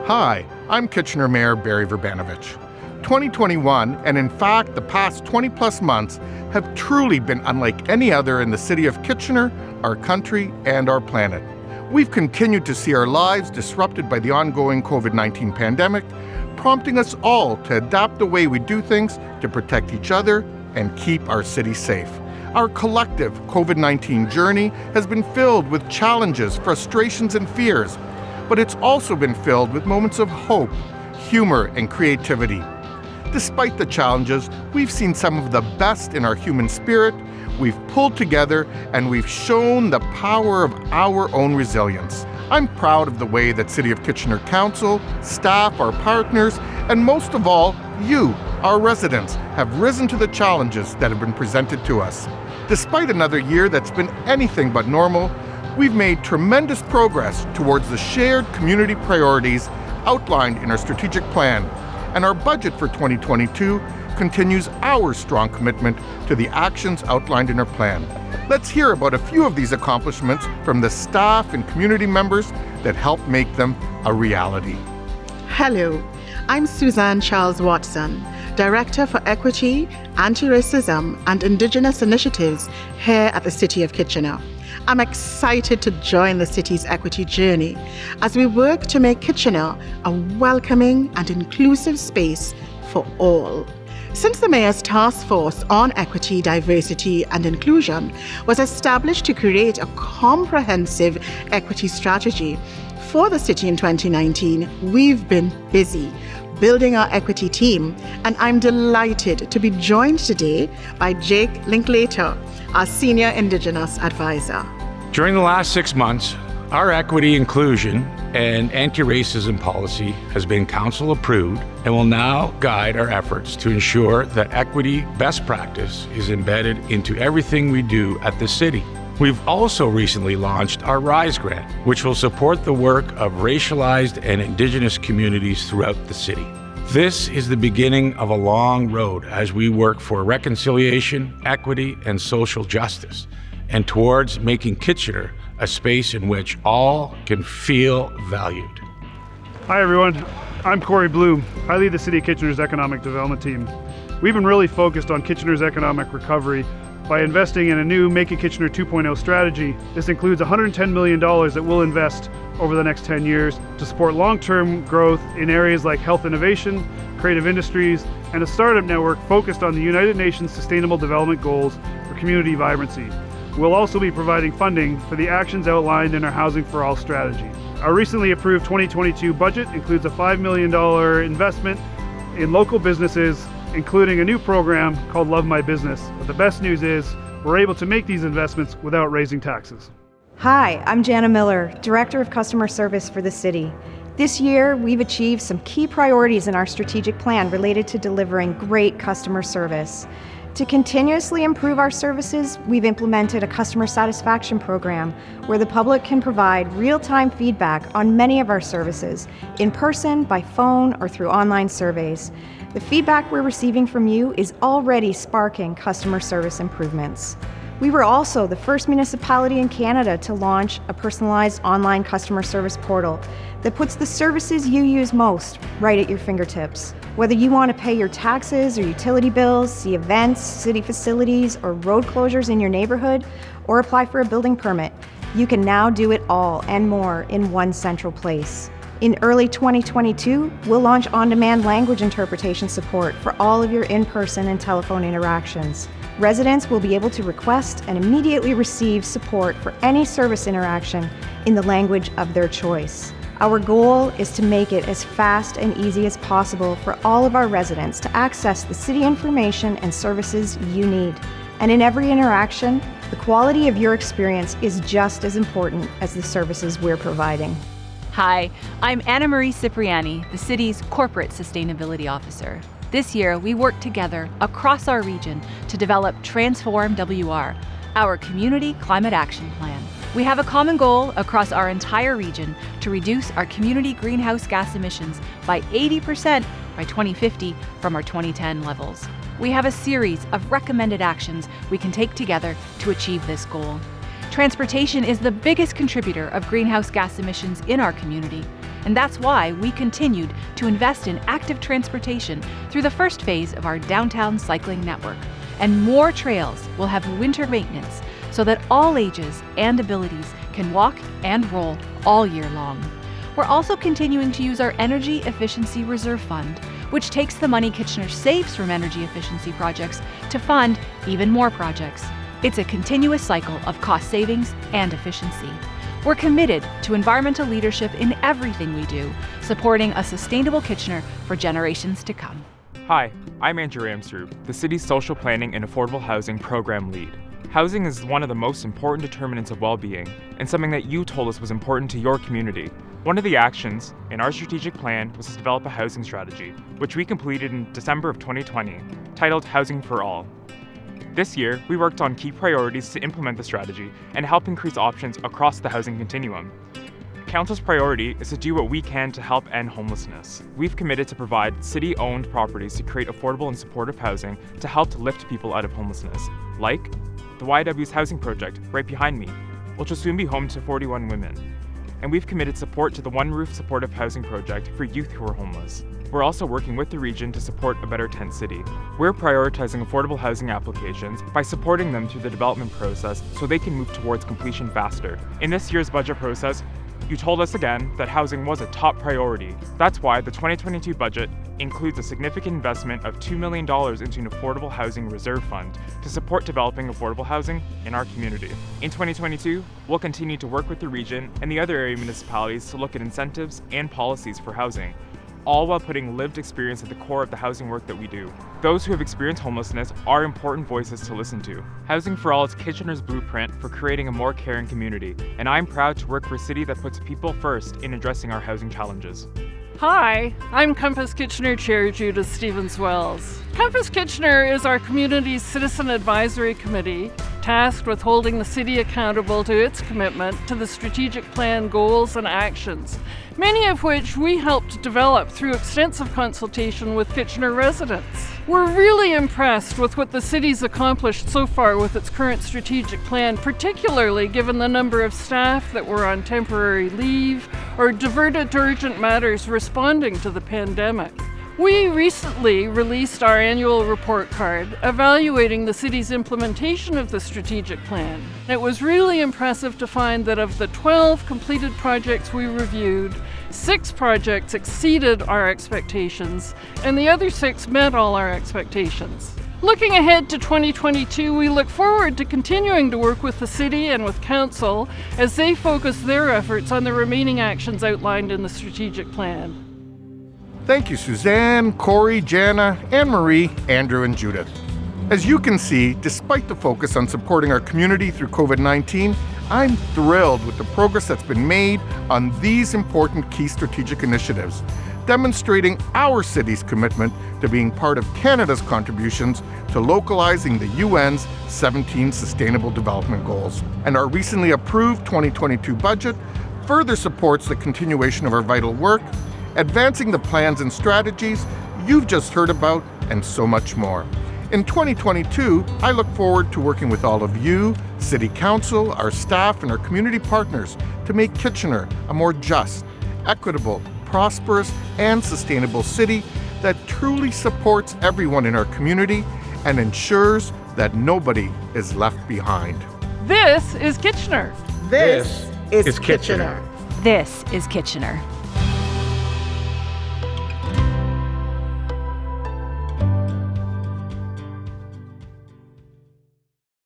Hi, I'm Kitchener Mayor Barry Verbanovich. 2021, and in fact the past 20 plus months, have truly been unlike any other in the city of Kitchener, our country, and our planet. We've continued to see our lives disrupted by the ongoing COVID-19 pandemic, prompting us all to adapt the way we do things to protect each other and keep our city safe. Our collective COVID-19 journey has been filled with challenges, frustrations, and fears, but it's also been filled with moments of hope, humor, and creativity. Despite the challenges, we've seen some of the best in our human spirit, we've pulled together, and we've shown the power of our own resilience. I'm proud of the way that City of Kitchener Council, staff, our partners, and most of all, you, our residents, have risen to the challenges that have been presented to us. Despite another year that's been anything but normal, we've made tremendous progress towards the shared community priorities outlined in our strategic plan, and our budget for 2022 continues our strong commitment to the actions outlined in our plan. Let's hear about a few of these accomplishments from the staff and community members that help make them a reality. Hello, I'm Suzanne Charles Watson, Director for Equity, Anti-Racism and Indigenous Initiatives here at the City of Kitchener. I'm excited to join the city's equity journey as we work to make Kitchener a welcoming and inclusive space for all. Since the Mayor's Task Force on Equity, Diversity and Inclusion was established to create a comprehensive equity strategy for the city in 2019, we've been busy building our equity team, and I'm delighted to be joined today by Jake Linklater, our Senior Indigenous Advisor. During the last 6 months, our equity, inclusion, and anti-racism policy has been council approved and will now guide our efforts to ensure that equity best practice is embedded into everything we do at the city. We've also recently launched our RISE grant, which will support the work of racialized and Indigenous communities throughout the city. This is the beginning of a long road as we work for reconciliation, equity, and social justice, and towards making Kitchener a space in which all can feel valued. Hi everyone, I'm Corey Bloom. I lead the City of Kitchener's Economic Development Team. We've been really focused on Kitchener's economic recovery by investing in a new Make It Kitchener 2.0 strategy. This includes $110 million that we'll invest over the next 10 years to support long-term growth in areas like health innovation, creative industries, and a startup network focused on the United Nations Sustainable Development Goals for community vibrancy. We'll also be providing funding for the actions outlined in our Housing for All strategy. Our recently approved 2022 budget includes a $5 million investment in local businesses, including a new program called Love My Business. But the best news is we're able to make these investments without raising taxes. Hi, I'm Jana Miller, Director of Customer Service for the city. This year, we've achieved some key priorities in our strategic plan related to delivering great customer service. To continuously improve our services, we've implemented a customer satisfaction program where the public can provide real-time feedback on many of our services, in person, by phone, or through online surveys. The feedback we're receiving from you is already sparking customer service improvements. We were also the first municipality in Canada to launch a personalized online customer service portal that puts the services you use most right at your fingertips. Whether you want to pay your taxes or utility bills, see events, city facilities, or road closures in your neighborhood, or apply for a building permit, you can now do it all and more in one central place. In early 2022, we'll launch on-demand language interpretation support for all of your in-person and telephone interactions. Residents will be able to request and immediately receive support for any service interaction in the language of their choice. Our goal is to make it as fast and easy as possible for all of our residents to access the city information and services you need. And in every interaction, the quality of your experience is just as important as the services we're providing. Hi, I'm Anna Marie Cipriani, the city's Corporate Sustainability Officer. This year, we worked together across our region to develop Transform WR, our Community Climate Action Plan. We have a common goal across our entire region to reduce our community greenhouse gas emissions by 80% by 2050 from our 2010 levels. We have a series of recommended actions we can take together to achieve this goal. Transportation is the biggest contributor of greenhouse gas emissions in our community. And that's why we continued to invest in active transportation through the first phase of our downtown cycling network. And more trails will have winter maintenance so that all ages and abilities can walk and roll all year long. We're also continuing to use our Energy Efficiency Reserve Fund, which takes the money Kitchener saves from energy efficiency projects to fund even more projects. It's a continuous cycle of cost savings and efficiency. We're committed to environmental leadership in everything we do, supporting a sustainable Kitchener for generations to come. Hi, I'm Andrew Amstrue, the city's social planning and affordable housing program lead. Housing is one of the most important determinants of well-being, and something that you told us was important to your community. One of the actions in our strategic plan was to develop a housing strategy, which we completed in December of 2020, titled Housing for All. This year, we worked on key priorities to implement the strategy and help increase options across the housing continuum. Council's priority is to do what we can to help end homelessness. We've committed to provide city-owned properties to create affordable and supportive housing to help to lift people out of homelessness, like the YW's housing project right behind me, which will soon be home to 41 women. And we've committed support to the One Roof Supportive Housing Project for youth who are homeless. We're also working with the region to support a better tent city. We're prioritizing affordable housing applications by supporting them through the development process so they can move towards completion faster. In this year's budget process, you told us again that housing was a top priority. That's why the 2022 budget includes a significant investment of $2 million into an affordable housing reserve fund to support developing affordable housing in our community. In 2022, we'll continue to work with the region and the other area municipalities to look at incentives and policies for housing, all while putting lived experience at the core of the housing work that we do. Those who have experienced homelessness are important voices to listen to. Housing for All is Kitchener's blueprint for creating a more caring community, and I'm proud to work for a city that puts people first in addressing our housing challenges. Hi, I'm Compass Kitchener Chair Judith Stevens-Wells. Compass Kitchener is our community's citizen advisory committee tasked with holding the city accountable to its commitment to the strategic plan goals and actions, many of which we helped develop through extensive consultation with Kitchener residents. We're really impressed with what the city's accomplished so far with its current strategic plan, particularly given the number of staff that were on temporary leave or diverted to urgent matters responding to the pandemic. We recently released our annual report card evaluating the city's implementation of the strategic plan. It was really impressive to find that of the 12 completed projects we reviewed, 6 projects exceeded our expectations, and the other 6 met all our expectations. Looking ahead to 2022, we look forward to continuing to work with the city and with council as they focus their efforts on the remaining actions outlined in the strategic plan. Thank you, Suzanne, Corey, Jana, Anne-Marie, Andrew, and Judith. As you can see, despite the focus on supporting our community through COVID-19, I'm thrilled with the progress that's been made on these important key strategic initiatives, demonstrating our city's commitment to being part of Canada's contributions to localizing the UN's 17 Sustainable Development Goals. And our recently approved 2022 budget further supports the continuation of our vital work, advancing the plans and strategies you've just heard about, and so much more. In 2022, I look forward to working with all of you, City Council, our staff, and our community partners to make Kitchener a more just, equitable, prosperous, and sustainable city that truly supports everyone in our community and ensures that nobody is left behind. This is Kitchener. This is Kitchener. This is Kitchener.